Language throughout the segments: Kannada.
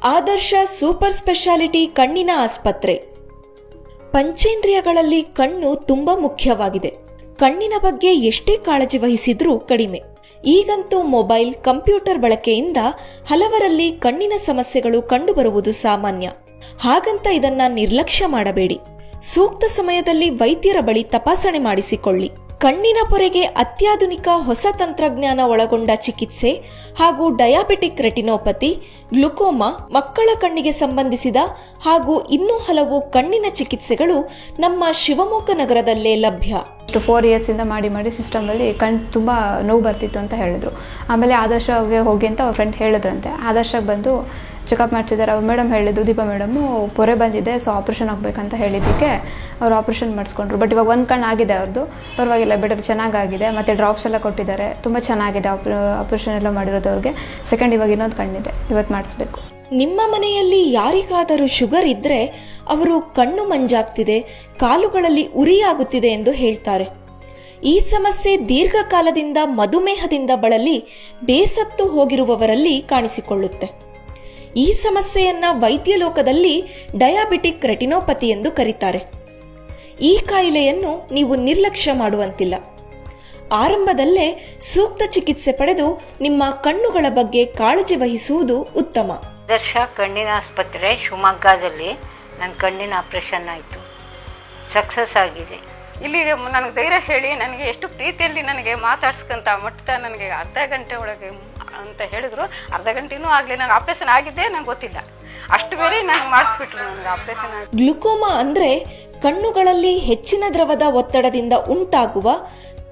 ಆದರ್ಶ ಸೂಪರ್ ಸ್ಪೆಷಾಲಿಟಿ ಕಣ್ಣಿನ ಆಸ್ಪತ್ರೆ. ಪಂಚೇಂದ್ರಿಯಗಳಲ್ಲಿ ಕಣ್ಣು ತುಂಬಾ ಮುಖ್ಯವಾಗಿದೆ. ಕಣ್ಣಿನ ಬಗ್ಗೆ ಎಷ್ಟೇ ಕಾಳಜಿ ವಹಿಸಿದ್ರೂ ಕಡಿಮೆ. ಈಗಂತೂ ಮೊಬೈಲ್, ಕಂಪ್ಯೂಟರ್ ಬಳಕೆಯಿಂದ ಹಲವರಲ್ಲಿ ಕಣ್ಣಿನ ಸಮಸ್ಯೆಗಳು ಕಂಡುಬರುವುದು ಸಾಮಾನ್ಯ. ಹಾಗಂತ ಇದನ್ನ ನಿರ್ಲಕ್ಷ್ಯ ಮಾಡಬೇಡಿ. ಸೂಕ್ತ ಸಮಯದಲ್ಲಿ ವೈದ್ಯರ ಬಳಿ ತಪಾಸಣೆ ಮಾಡಿಸಿಕೊಳ್ಳಿ. ಕಣ್ಣಿನ ಪೊರೆಗೆ ಅತ್ಯಾಧುನಿಕ ಹೊಸ ತಂತ್ರಜ್ಞಾನ ಒಳಗೊಂಡ ಚಿಕಿತ್ಸೆ ಹಾಗೂ ಡಯಾಬಿಟಿಕ್ ರೆಟಿನೋಪತಿ, ಗ್ಲುಕೋಮಾ, ಮಕ್ಕಳ ಕಣ್ಣಿಗೆ ಸಂಬಂಧಿಸಿದ ಹಾಗೂ ಇನ್ನೂ ಹಲವು ಕಣ್ಣಿನ ಚಿಕಿತ್ಸೆಗಳು ನಮ್ಮ ಶಿವಮೊಗ್ಗ ನಗರದಲ್ಲೇ ಲಭ್ಯ. 4 ಇಯರ್ಸಿಂದ ಮಾಡಿ ಸಿಸ್ಟಮಲ್ಲಿ ಕಣ್ಣು ತುಂಬ ನೋವು ಬರ್ತಿತ್ತು ಅಂತ ಹೇಳಿದ್ರು. ಆಮೇಲೆ ಆದರ್ಶಗೆ ಹೋಗಿ ಅಂತ ಅವ್ರ ಫ್ರೆಂಡ್ ಹೇಳಿದ್ರಂತೆ. ಆದರ್ಶಕ್ಕೆ ಬಂದು ಚೆಕಪ್ ಮಾಡ್ತಿದ್ದಾರೆ. ಅವ್ರು ಮೇಡಮ್ ಹೇಳಿದ್ರು, ದೀಪಾ ಮೇಡಮು ಪೊರೆ ಬಂದಿದೆ, ಸೊ ಆಪ್ರೇಷನ್ ಆಗಬೇಕಂತ ಹೇಳಿದ್ದಕ್ಕೆ ಅವ್ರು ಆಪ್ರೇಷನ್ ಮಾಡಿಸ್ಕೊಂಡ್ರು. ಬಟ್ ಇವಾಗ ಒಂದು ಕಣ್ಣು ಆಗಿದೆ ಅವ್ರದ್ದು, ಪರವಾಗಿಲ್ಲ, ಬೆಟರ್, ಚೆನ್ನಾಗಾಗಿದೆ. ಮತ್ತು ಡ್ರಾಪ್ಸ್ ಎಲ್ಲ ಕೊಟ್ಟಿದ್ದಾರೆ, ತುಂಬ ಚೆನ್ನಾಗಿದೆ. ಆಪ್ರೇಷನ್ ಎಲ್ಲ ಮಾಡಿರೋದು ಅವ್ರಿಗೆ. ಸೆಕೆಂಡ್ ಇವಾಗ ಇನ್ನೊಂದು ಕಣ್ಣಿದೆ, ಇವತ್ತು ಮಾಡಿಸ್ಬೇಕು. ನಿಮ್ಮ ಮನೆಯಲ್ಲಿ ಯಾರಿಗಾದರೂ ಶುಗರ್ ಇದ್ರೆ ಅವರು ಕಣ್ಣು ಮಂಜಾಗ್ತಿದೆ, ಕಾಲುಗಳಲ್ಲಿ ಉರಿಯಾಗುತ್ತಿದೆ ಎಂದು ಹೇಳ್ತಾರೆ. ಈ ಸಮಸ್ಯೆ ದೀರ್ಘಕಾಲದಿಂದ ಮಧುಮೇಹದಿಂದ ಬಳಲಿ ಬೇಸತ್ತು ಹೋಗಿರುವವರಲ್ಲಿ ಕಾಣಿಸಿಕೊಳ್ಳುತ್ತೆ. ಈ ಸಮಸ್ಯೆಯನ್ನ ವೈದ್ಯ ಲೋಕದಲ್ಲಿ ಡಯಾಬಿಟಿಕ್ ರೆಟಿನೋಪತಿ ಎಂದು ಕರೀತಾರೆ. ಈ ಕಾಯಿಲೆಯನ್ನು ನೀವು ನಿರ್ಲಕ್ಷ್ಯ ಮಾಡುವಂತಿಲ್ಲ. ಆರಂಭದಲ್ಲೇ ಸೂಕ್ತ ಚಿಕಿತ್ಸೆ ಪಡೆದು ನಿಮ್ಮ ಕಣ್ಣುಗಳ ಬಗ್ಗೆ ಕಾಳಜಿ ವಹಿಸುವುದು ಉತ್ತಮ. ಆದರ್ಶ ಕಣ್ಣಿನ ಆಸ್ಪತ್ರೆ ಶಿವಮೊಗ್ಗದಲ್ಲಿ ನನ್ನ ಕಣ್ಣಿನ ಆಪ್ರೇಷನ್ ಆಯಿತು, ಸಕ್ಸಸ್ ಆಗಿದೆ. ಇಲ್ಲಿ ನನಗೆ ಧೈರ್ಯ ಹೇಳಿ ನನಗೆ ಎಷ್ಟು ಪ್ರೀತಿಯಲ್ಲಿ ನನಗೆ ಮಾತಾಡ್ಸ್ಕೊಂತ ಮಟ್ಟ ನನಗೆ ಅರ್ಧ ಗಂಟೆ ಒಳಗೆ ಅಂತ ಹೇಳಿದ್ರು. ಅರ್ಧ ಗಂಟೆನೂ ಆಗಲಿ, ನಾನು ಆಪ್ರೇಷನ್ ಆಗಿದ್ದೆ ನಂಗೆ ಗೊತ್ತಿಲ್ಲ, ಅಷ್ಟು ಬೇರೆ ನನಗೆ ಮಾಡಿಸ್ಬಿಟ್ರು ನನಗೆ ಆಪ್ರೇಷನ್ ಆಗಿ. ಗ್ಲುಕೋಮಾ ಅಂದರೆ ಕಣ್ಣುಗಳಲ್ಲಿ ಹೆಚ್ಚಿನ ದ್ರವದ ಒತ್ತಡದಿಂದ ಉಂಟಾಗುವ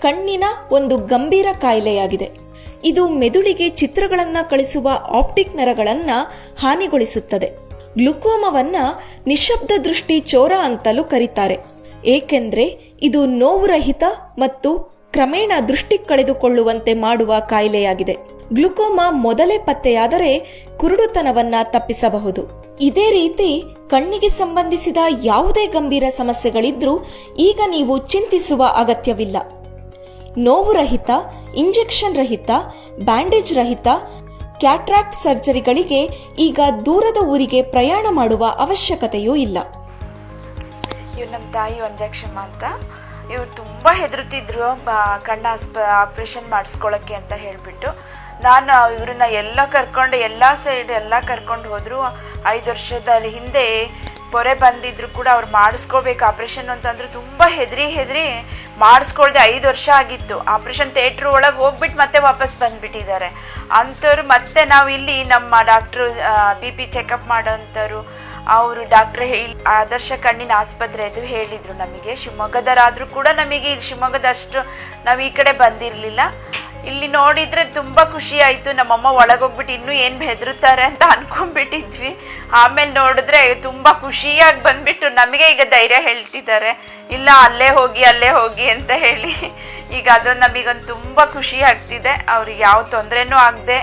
ಕಣ್ಣಿನ ಒಂದು ಗಂಭೀರ ಕಾಯಿಲೆಯಾಗಿದೆ. ಇದು ಮೆದುಳಿಗೆ ಚಿತ್ರಗಳನ್ನು ಕಳಿಸುವ ಆಪ್ಟಿಕ್ ನರಗಳನ್ನ ಹಾನಿಗೊಳಿಸುತ್ತದೆ. ಗ್ಲುಕೋಮವನ್ನ ನಿಶಬ್ದ ದೃಷ್ಟಿ ಚೋರ ಅಂತಲೂ ಕರೀತಾರೆ, ಏಕೆಂದ್ರೆ ಇದು ನೋವುರಹಿತ ಮತ್ತು ಕ್ರಮೇಣ ದೃಷ್ಟಿ ಕಳೆದುಕೊಳ್ಳುವಂತೆ ಮಾಡುವ ಕಾಯಿಲೆಯಾಗಿದೆ. ಗ್ಲುಕೋಮಾ ಮೊದಲೇ ಪತ್ತೆಯಾದರೆ ಕುರುಡುತನವನ್ನ ತಪ್ಪಿಸಬಹುದು. ಇದೇ ರೀತಿ ಕಣ್ಣಿಗೆ ಸಂಬಂಧಿಸಿದ ಯಾವುದೇ ಗಂಭೀರ ಸಮಸ್ಯೆಗಳಿದ್ರೂ ಈಗ ನೀವು ಚಿಂತಿಸುವ ಅಗತ್ಯವಿಲ್ಲ. ನೋವು ರಹಿತ, ಇಂಜೆಕ್ಷನ್ ರಹಿತ, ಬ್ಯಾಂಡೇಜ್ ರಹಿತ ಕ್ಯಾಟ್ರಾಕ್ಟ್ ಸರ್ಜರಿಗಳಿಗೆ ಈಗ ದೂರದ ಊರಿಗೆ ಪ್ರಯಾಣ ಮಾಡುವ ಅವಶ್ಯಕತೆಯೂ ಇಲ್ಲ. ಇವ್ರು ನಮ್ಮ ತಾಯಿ ವಂಜಾಕ್ಷಮ್ಮ ಅಂತ. ಇವ್ರು ತುಂಬ ಹೆದರುತ್ತಿದ್ರು ಕಣ್ಣ ಆಪ್ರೇಷನ್ ಮಾಡಿಸ್ಕೊಳ್ಳೋಕ್ಕೆ ಅಂತ ಹೇಳಿಬಿಟ್ಟು. ನಾನು ಇವ್ರನ್ನ ಎಲ್ಲ ಕರ್ಕೊಂಡು ಹೋದ್ರು. 5 ವರ್ಷದ ಹಿಂದೆ ಪೊರೆ ಬಂದಿದ್ರು ಕೂಡ ಅವ್ರು ಮಾಡಿಸ್ಕೊಳ್ಬೇಕು ಆಪ್ರೇಷನ್ ಅಂತಂದ್ರು. ತುಂಬ ಹೆದರಿ ಮಾಡಿಸ್ಕೊಳ್ದೆ 5 ವರ್ಷ ಆಗಿತ್ತು. ಆಪ್ರೇಷನ್ ಥಿಯೇಟ್ರ್ ಒಳಗೆ ಹೋಗ್ಬಿಟ್ಟು ಮತ್ತೆ ವಾಪಸ್ ಬಂದ್ಬಿಟ್ಟಿದ್ದಾರೆ ಅಂಥವ್ರು. ಮತ್ತೆ ನಾವು ಇಲ್ಲಿ ನಮ್ಮ ಡಾಕ್ಟ್ರು BP ಚೆಕಪ್ ಮಾಡೋಂಥವ್ರು, ಅವರು ಡಾಕ್ಟ್ರ್ ಆದರ್ಶ ಕಣ್ಣಿನ ಆಸ್ಪತ್ರೆ ಅದು ಹೇಳಿದ್ರು ನಮಗೆ. ಶಿವಮೊಗ್ಗದರಾದರೂ ಕೂಡ ನಮಗೆ ಶಿವಮೊಗ್ಗದಷ್ಟು ನಾವು ಈ ಕಡೆ ಬಂದಿರಲಿಲ್ಲ. ಇಲ್ಲಿ ನೋಡಿದ್ರೆ ತುಂಬ ಖುಷಿ ಆಯಿತು. ನಮ್ಮಮ್ಮ ಒಳಗೋಗ್ಬಿಟ್ಟು ಇನ್ನೂ ಏನು ಹೆದರುತ್ತಾರೆ ಅಂತ ಅನ್ಕೊಂಡ್ಬಿಟ್ಟಿದ್ವಿ. ಆಮೇಲೆ ನೋಡಿದ್ರೆ ತುಂಬ ಖುಷಿಯಾಗಿ ಬಂದ್ಬಿಟ್ಟು ನಮಗೆ ಈಗ ಧೈರ್ಯ ಹೇಳ್ತಿದ್ದಾರೆ, ಇಲ್ಲ ಅಲ್ಲೇ ಹೋಗಿ ಅಂತ ಹೇಳಿ. ಈಗ ಅದೊಂದು ನಮಗೊಂದು ತುಂಬ ಖುಷಿ ಆಗ್ತಿದೆ. ಅವ್ರಿಗೆ ಯಾವ ತೊಂದರೆನೂ ಆಗದೆ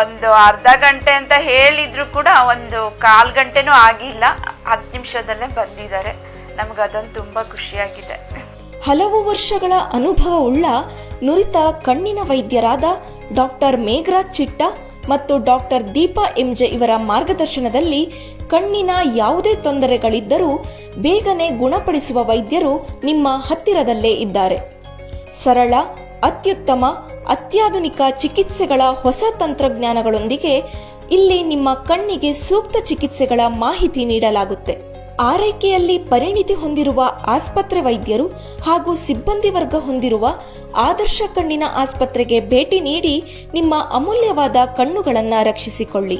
ಒಂದು ಅರ್ಧ ಗಂಟೆ ಅಂತ ಹೇಳಿದ್ರು ಕೂಡ ಒಂದು 1/4 ಗಂಟೆನೂ ಆಗಿಲ್ಲ, 10 ನಿಮಿಷದಲ್ಲೇ ಬಂದಿದ್ದಾರೆ. ನಮ್ಗೆ ಅದೊಂದು ತುಂಬ ಖುಷಿಯಾಗಿದೆ. ಹಲವು ವರ್ಷಗಳ ಅನುಭವವುಳ್ಳ ನುರಿತ ಕಣ್ಣಿನ ವೈದ್ಯರಾದ ಡಾಕ್ಟರ್ ಮೇಘರಾಜ್ ಚಿಟ್ಟ ಮತ್ತು ಡಾಕ್ಟರ್ ದೀಪಾ MJ ಇವರ ಮಾರ್ಗದರ್ಶನದಲ್ಲಿ ಕಣ್ಣಿನ ಯಾವುದೇ ತೊಂದರೆಗಳಿದ್ದರೂ ಬೇಗನೆ ಗುಣಪಡಿಸುವ ವೈದ್ಯರು ನಿಮ್ಮ ಹತ್ತಿರದಲ್ಲೇ ಇದ್ದಾರೆ. ಸರಳ, ಅತ್ಯುತ್ತಮ, ಅತ್ಯಾಧುನಿಕ ಚಿಕಿತ್ಸೆಗಳ ಹೊಸ ತಂತ್ರಜ್ಞಾನಗಳೊಂದಿಗೆ ಇಲ್ಲಿ ನಿಮ್ಮ ಕಣ್ಣಿಗೆ ಸೂಕ್ತ ಚಿಕಿತ್ಸೆಗಳ ಮಾಹಿತಿ ನೀಡಲಾಗುತ್ತೆ. ಆರೈಕೆಯಲ್ಲಿ ಪರಿಣಿತಿ ಹೊಂದಿರುವ ಆಸ್ಪತ್ರೆ ವೈದ್ಯರು ಹಾಗೂ ಸಿಬ್ಬಂದಿ ವರ್ಗ ಹೊಂದಿರುವ ಆದರ್ಶ ಕಣ್ಣಿನ ಆಸ್ಪತ್ರೆಗೆ ಭೇಟಿ ನೀಡಿ ನಿಮ್ಮ ಅಮೂಲ್ಯವಾದ ಕಣ್ಣುಗಳನ್ನು ರಕ್ಷಿಸಿಕೊಳ್ಳಿ.